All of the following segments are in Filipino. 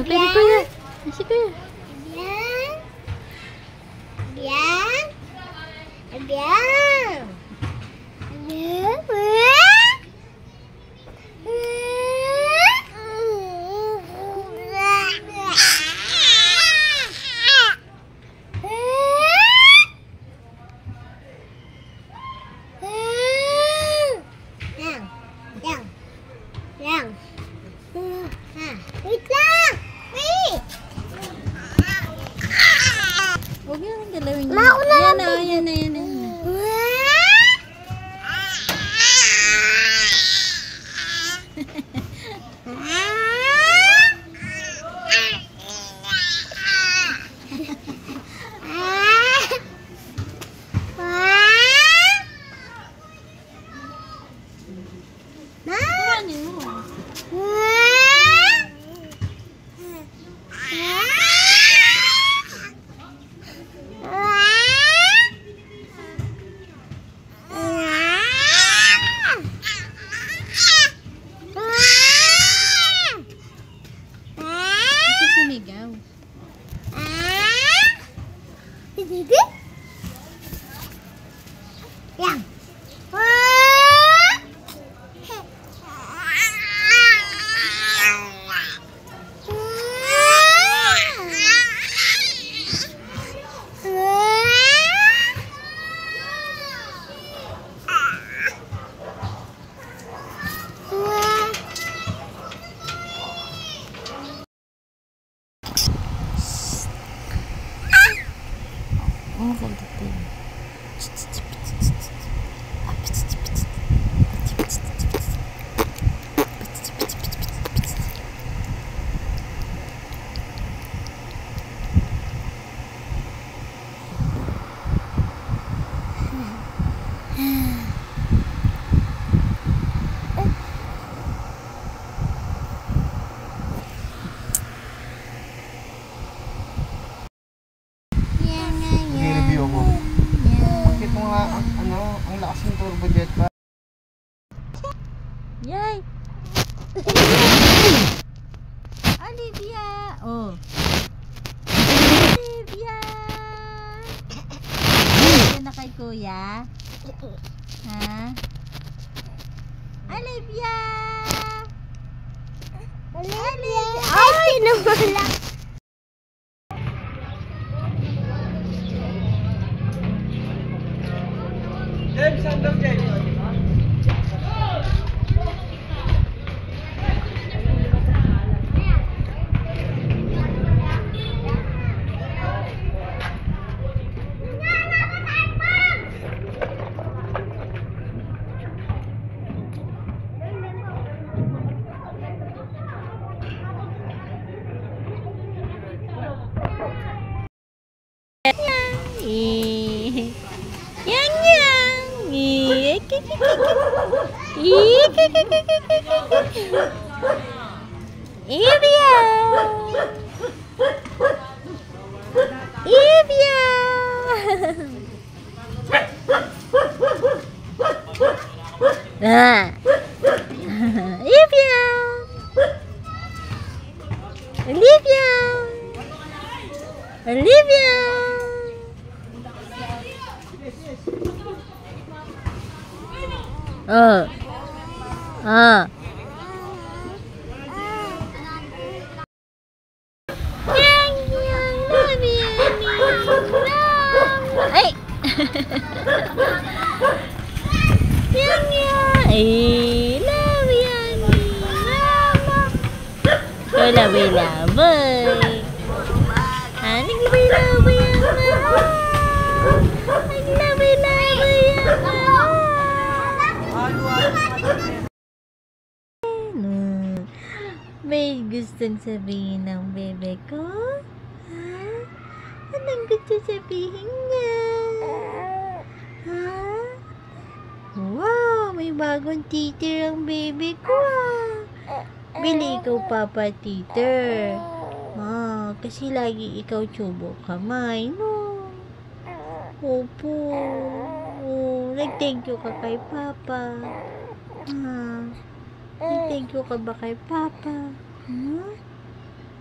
Sampai ni kuya. Nasi kuya. Biang. Biang. Wait lang! Wait! Huwag yan ang galawin niya. Mauna Yan na, yan na, yan na. Kuhanin mo. Ito sumigaw. Yang. Oh, ganito. I-review ko. Bakit mo nga, ang lakas ng turbojet pa? Yay! Olivia! Oh. Olivia! Yan na kay kuya? Ha? Olivia! Olivia! Ay, tinumula! James, sandal James. Yang yang. Evia. Evia. Nah. Evia. Olivia. Olivia. Oh. Ah. Yang yang Olivia. Ay. Yang yang. Olivia. Mama. Labay-labay. Naglabay-labay ang mahal. Naglabay-labay ang mahal. May gustong sabihin ng bebe ko? Ha? Anong gusto sabihin niya? Ha? Wow, may bagong teacher ang bebe ko ah. Bili ikaw papa teacher. Kasi lagi ikaw tsubo kamay, no? Opo. Oh, nag-thank you ka kay papa. Nag-thank you ka ba kay papa?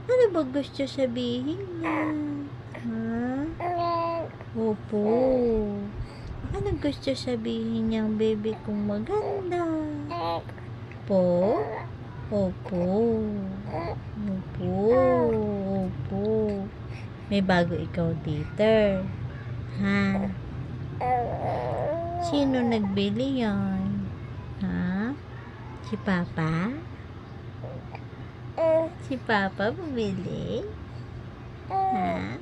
Ano ba gusto sabihin niya? Ha? Opo. Ano gusto sabihin niyang baby kong maganda? Po? Opo. Opo. Opo. May bago ikaw, teacher. Ha? Sino nagbili yan? Ha? Si Papa? Si Papa bumili? Ha?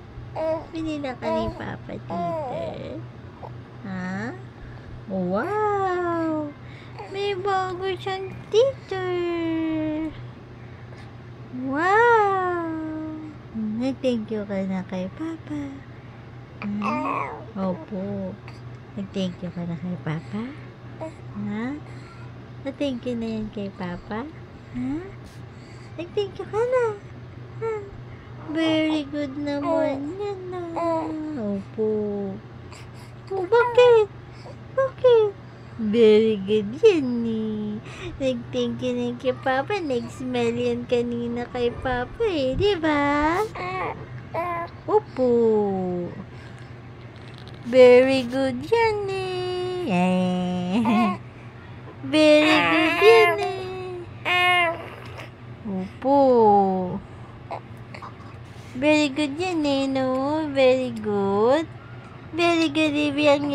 Binila ka ni Papa, teacher? Ha? Wow! May bago siyang teacher! Wow! Nag-thank you ka na kay Papa. Ha? Opo. Nag-thank you ka na kay Papa? Ha? Na-thank you na yan kay Papa? Ha? Nag-thank you ka na? Ha? Very good naman yan na. Opo. Oh, bakit? Bakit? Very good yan eh. Nag-thank you na kay Papa. Nag-smell yan kanina kay Papa eh. Diba? Opo. Very good yan eh. Very good yan eh. Opo. Very good yan eh, no? Very good. Very good, Ibiang.